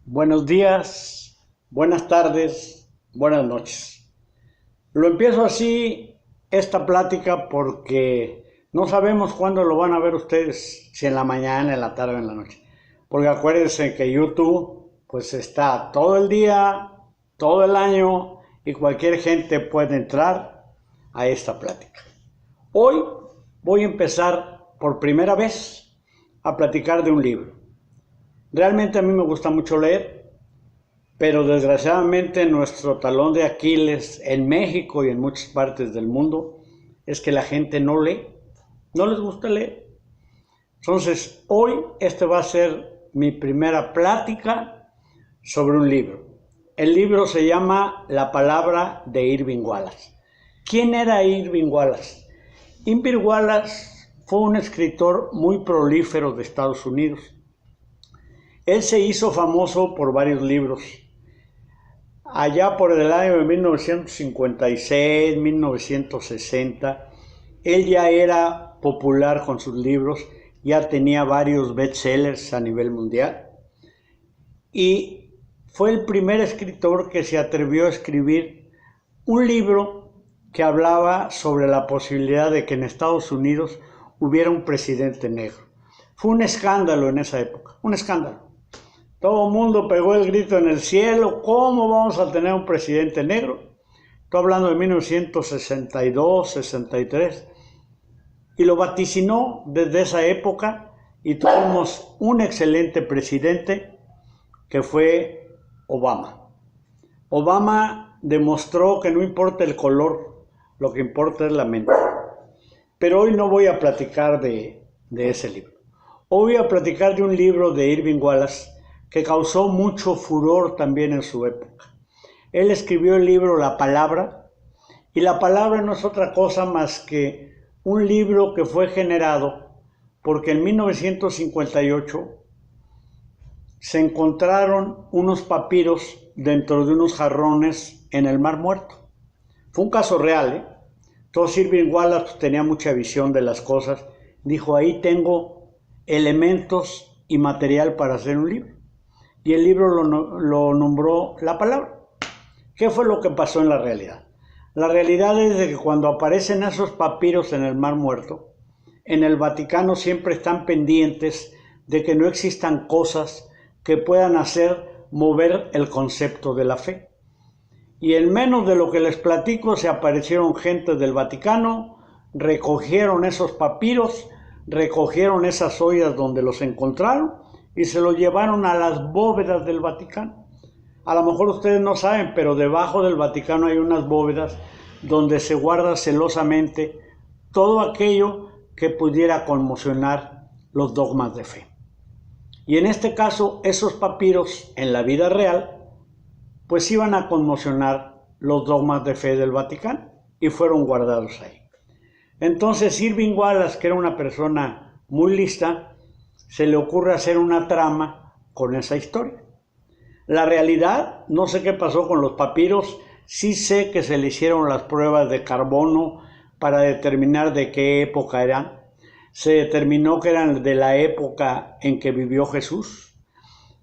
Buenos días, buenas tardes, buenas noches. Lo empiezo así esta plática porque no sabemos cuándo lo van a ver ustedes, si en la mañana, en la tarde o en la noche. Porque acuérdense que YouTube pues está todo el día, todo el año y cualquier gente puede entrar a esta plática. Hoy voy a empezar por primera vez a platicar de un libro. Realmente a mí me gusta mucho leer, pero desgraciadamente nuestro talón de Aquiles en México y en muchas partes del mundo es que la gente no lee, no les gusta leer. Entonces, hoy va a ser mi primera plática sobre un libro. El libro se llama La palabra de Irving Wallace. ¿Quién era Irving Wallace? Irving Wallace fue un escritor muy prolífero de Estados Unidos. Él se hizo famoso por varios libros. Allá por el año de 1956, 1960, él ya era popular con sus libros, ya tenía varios bestsellers a nivel mundial y fue el primer escritor que se atrevió a escribir un libro que hablaba sobre la posibilidad de que en Estados Unidos hubiera un presidente negro. Fue un escándalo en esa época, un escándalo. Todo el mundo pegó el grito en el cielo, ¿cómo vamos a tener un presidente negro? Estoy hablando de 1962, 63, y lo vaticinó desde esa época y tuvimos un excelente presidente que fue Obama. Obama demostró que no importa el color, lo que importa es la mente. Pero hoy no voy a platicar de ese libro. Hoy voy a platicar de un libro de Irving Wallace que causó mucho furor también en su época. Él escribió el libro La Palabra, y La Palabra no es otra cosa más que un libro que fue generado porque en 1958 se encontraron unos papiros dentro de unos jarrones en el Mar Muerto. Fue un caso real, ¿eh? Entonces Irving Wallace tenía mucha visión de las cosas. Dijo, ahí tengo elementos y material para hacer un libro. Y el libro lo nombró La Palabra. ¿Qué fue lo que pasó en la realidad? La realidad es de que cuando aparecen esos papiros en el Mar Muerto, en el Vaticano siempre están pendientes de que no existan cosas que puedan hacer mover el concepto de la fe. Y en menos de lo que les platico, se aparecieron gente del Vaticano, recogieron esos papiros, recogieron esas ollas donde los encontraron y se los llevaron a las bóvedas del Vaticano. A lo mejor ustedes no saben, pero debajo del Vaticano hay unas bóvedas donde se guarda celosamente todo aquello que pudiera conmocionar los dogmas de fe. Y en este caso, esos papiros en la vida real, pues iban a conmocionar los dogmas de fe del Vaticano y fueron guardados ahí. Entonces Irving Wallace, que era una persona muy lista, se le ocurre hacer una trama con esa historia. La realidad, no sé qué pasó con los papiros, sí sé que se le hicieron las pruebas de carbono para determinar de qué época eran. Se determinó que eran de la época en que vivió Jesús,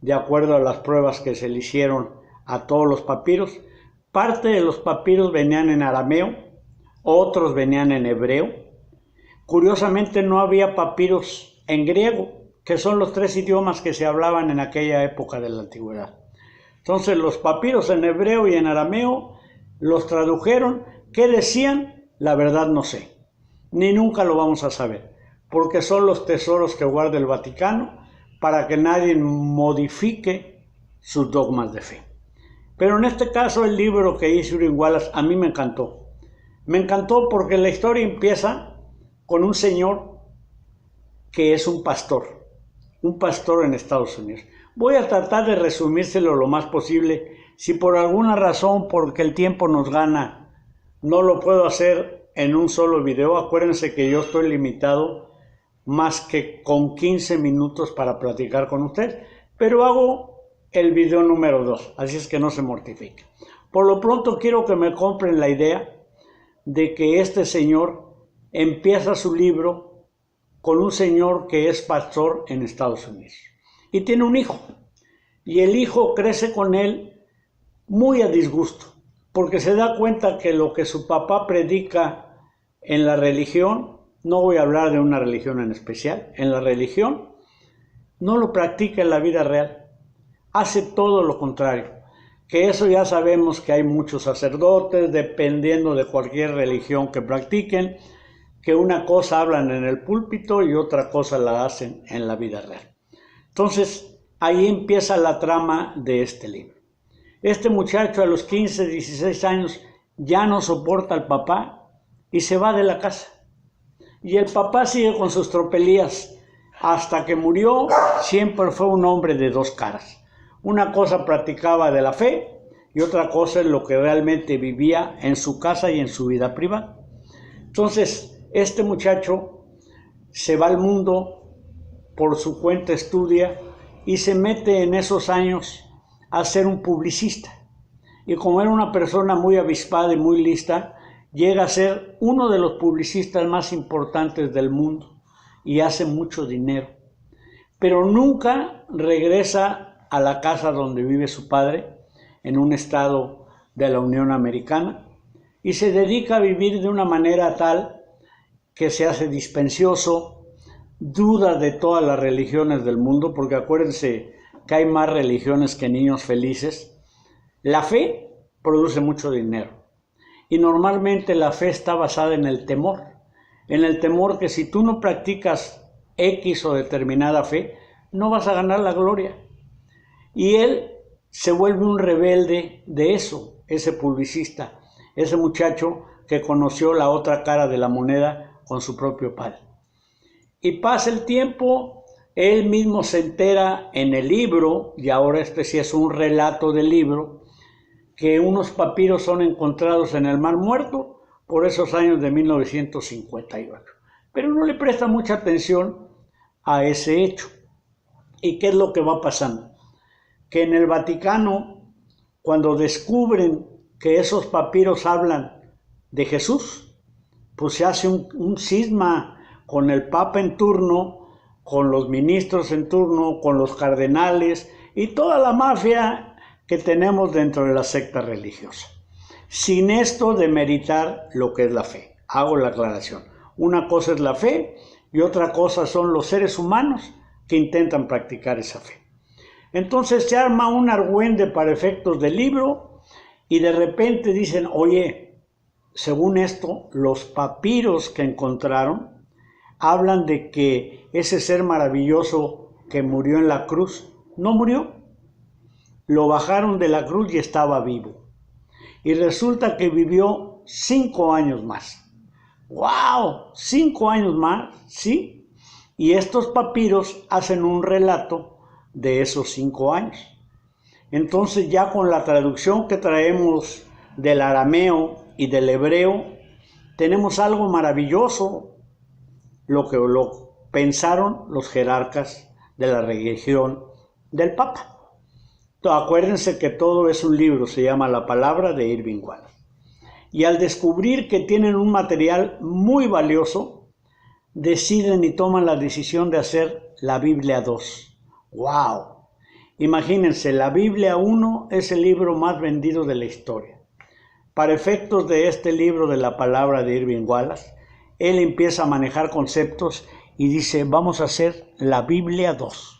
de acuerdo a las pruebas que se le hicieron a todos los papiros. Parte de los papiros venían en arameo, otros venían en hebreo. Curiosamente no había papiros en griego, que son los tres idiomas que se hablaban en aquella época de la antigüedad. Entonces los papiros en hebreo y en arameo los tradujeron. ¿Qué decían? La verdad no sé, ni nunca lo vamos a saber, porque son los tesoros que guarda el Vaticano para que nadie modifique sus dogmas de fe. Pero en este caso el libro que hizo Irving Wallace a mí me encantó. Me encantó porque la historia empieza con un señor que es un pastor en Estados Unidos. Voy a tratar de resumírselo lo más posible. Si por alguna razón, porque el tiempo nos gana, no lo puedo hacer en un solo video, acuérdense que yo estoy limitado más que con 15 minutos para platicar con ustedes, pero hago el video número 2, así es que no se mortifiquen. Por lo pronto quiero que me compren la idea de que este señor empieza su libro con un señor que es pastor en Estados Unidos y tiene un hijo. y el hijo crece con él muy a disgusto, porque se da cuenta que lo que su papá predica en la religión, no voy a hablar de una religión en especial, en la religión, no lo practica en la vida real, hace todo lo contrario. Que eso ya sabemos que hay muchos sacerdotes, dependiendo de cualquier religión que practiquen, que una cosa hablan en el púlpito y otra cosa la hacen en la vida real. Entonces, ahí empieza la trama de este libro. Este muchacho a los 15, 16 años ya no soporta al papá y se va de la casa. Y el papá sigue con sus tropelías. Hasta que murió, siempre fue un hombre de dos caras. Una cosa practicaba de la fe y otra cosa es lo que realmente vivía en su casa y en su vida privada. Entonces, este muchacho se va al mundo, por su cuenta estudia y se mete en esos años a ser un publicista. Y como era una persona muy avispada y muy lista, llega a ser uno de los publicistas más importantes del mundo y hace mucho dinero. Pero nunca regresa a la casa donde vive su padre, en un estado de la Unión Americana, y se dedica a vivir de una manera tal que se hace dispensioso, duda de todas las religiones del mundo, porque acuérdense que hay más religiones que niños felices. La fe produce mucho dinero y normalmente la fe está basada en el temor que si tú no practicas X o determinada fe, no vas a ganar la gloria. Y él se vuelve un rebelde de eso, ese publicista, ese muchacho que conoció la otra cara de la moneda con su propio padre. Y pasa el tiempo, él mismo se entera en el libro, y ahora este sí es un relato del libro, que unos papiros son encontrados en el Mar Muerto por esos años de 1958. Pero no le presta mucha atención a ese hecho. ¿Y qué es lo que va pasando? Que en el Vaticano, cuando descubren que esos papiros hablan de Jesús, pues se hace un cisma con el Papa en turno, con los ministros en turno, con los cardenales y toda la mafia que tenemos dentro de la secta religiosa. Sin esto demeritar lo que es la fe. Hago la aclaración. Una cosa es la fe y otra cosa son los seres humanos que intentan practicar esa fe. Entonces se arma un argüende para efectos del libro y de repente dicen, oye, según esto, los papiros que encontraron hablan de que ese ser maravilloso que murió en la cruz, no murió. Lo bajaron de la cruz y estaba vivo. Y resulta que vivió 5 años más. ¡Wow! 5 años más, ¿sí? Y estos papiros hacen un relato de esos 5 años. Entonces ya con la traducción que traemos del arameo y del hebreo, tenemos algo maravilloso, lo que lo pensaron los jerarcas de la religión del Papa. Acuérdense que todo es un libro, se llama La Palabra de Irving Wallace. Y al descubrir que tienen un material muy valioso, deciden y toman la decisión de hacer la Biblia 2. ¡Wow! Imagínense, la Biblia 1 es el libro más vendido de la historia. Para efectos de este libro de La Palabra de Irving Wallace, él empieza a manejar conceptos y dice, vamos a hacer la Biblia 2.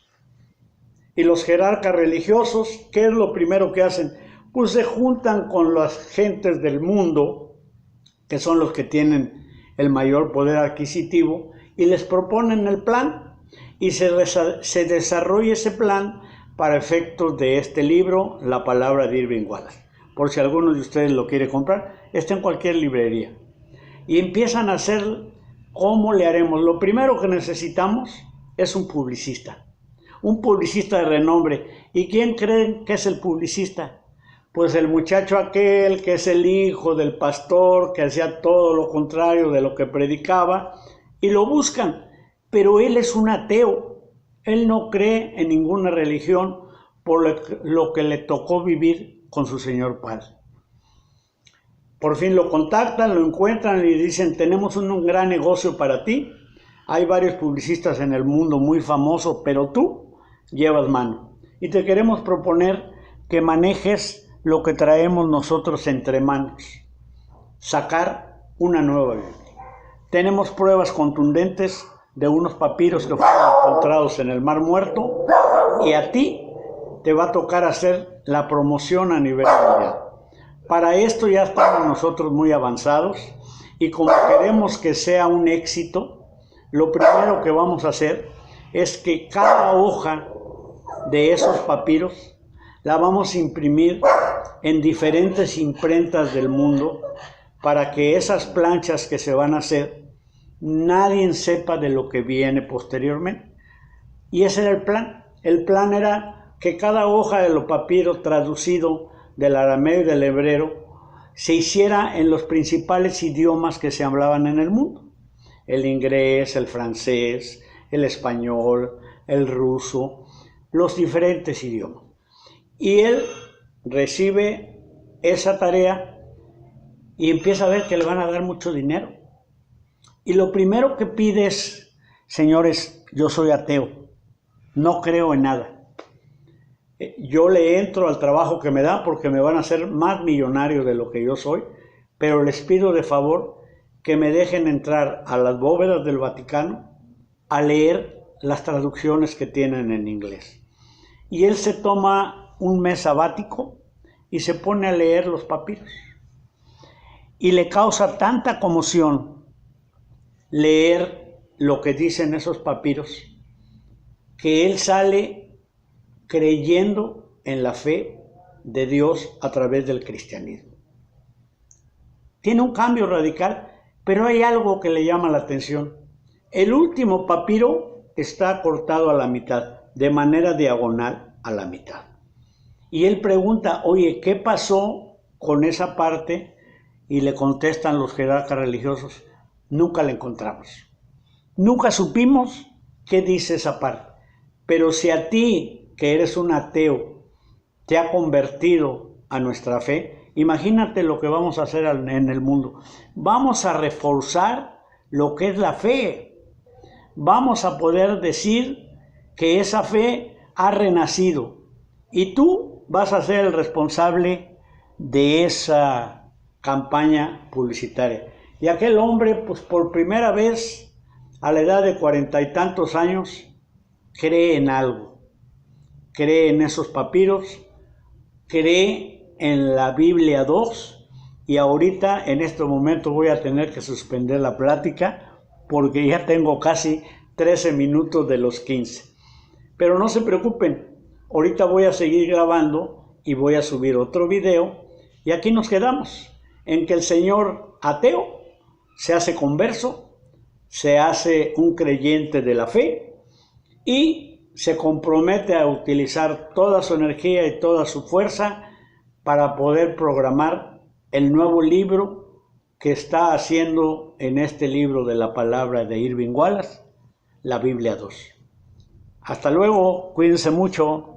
Y los jerarcas religiosos, ¿qué es lo primero que hacen? Pues se juntan con las gentes del mundo, que son los que tienen el mayor poder adquisitivo, y les proponen el plan, y se desarrolla ese plan para efectos de este libro, La Palabra de Irving Wallace. Por si alguno de ustedes lo quiere comprar, está en cualquier librería. Y empiezan a hacer, ¿cómo le haremos? Lo primero que necesitamos es un publicista de renombre. ¿Y quién creen que es el publicista? Pues el muchacho aquel que es el hijo del pastor, que hacía todo lo contrario de lo que predicaba, y lo buscan, pero él es un ateo, él no cree en ninguna religión por lo que le tocó vivir con su señor padre. Por fin lo contactan, lo encuentran y dicen, tenemos un gran negocio para ti, hay varios publicistas en el mundo muy famosos, pero tú llevas mano. y te queremos proponer que manejes lo que traemos nosotros entre manos, sacar una nueva Biblia. Tenemos pruebas contundentes de unos papiros que fueron encontrados en el Mar Muerto y a ti te va a tocar hacer la promoción a nivel mundial. Para esto ya estamos nosotros muy avanzados y como queremos que sea un éxito, lo primero que vamos a hacer es que cada hoja de esos papiros la vamos a imprimir en diferentes imprentas del mundo para que esas planchas que se van a hacer, nadie sepa de lo que viene posteriormente. Y ese era el plan. El plan era que cada hoja de los papiros traducido del arameo y del hebreo se hiciera en los principales idiomas que se hablaban en el mundo. El inglés, el francés, el español, el ruso, los diferentes idiomas. Y él recibe esa tarea y empieza a ver que le van a dar mucho dinero. Y lo primero que pide es, señores, yo soy ateo, no creo en nada. Yo le entro al trabajo que me da porque me van a hacer más millonario de lo que yo soy, pero les pido de favor que me dejen entrar a las bóvedas del Vaticano a leer las traducciones que tienen en inglés. Y él se toma un mes sabático y se pone a leer los papiros. Y le causa tanta conmoción leer lo que dicen esos papiros que él sale creyendo en la fe de Dios a través del cristianismo. Tiene un cambio radical, pero hay algo que le llama la atención. El último papiro está cortado a la mitad, de manera diagonal a la mitad. Y él pregunta, oye, ¿qué pasó con esa parte? Y le contestan los jerarcas religiosos, nunca la encontramos. Nunca supimos qué dice esa parte. Pero si a ti, que eres un ateo, te ha convertido a nuestra fe, imagínate lo que vamos a hacer en el mundo. Vamos a reforzar lo que es la fe. Vamos a poder decir que esa fe ha renacido. Y tú vas a ser el responsable de esa campaña publicitaria. Y aquel hombre, pues por primera vez, a la edad de 40 y tantos años, cree en algo. Cree en esos papiros, cree en la Biblia 2, y ahorita, en este momento, voy a tener que suspender la plática, porque ya tengo casi 13 minutos de los 15. Pero no se preocupen, ahorita voy a seguir grabando y voy a subir otro video, y aquí nos quedamos, en que el señor ateo se hace converso, se hace un creyente de la fe y se compromete a utilizar toda su energía y toda su fuerza para poder programar el nuevo libro que está haciendo en este libro de la palabra de Irving Wallace, la Biblia 2. Hasta luego, cuídense mucho.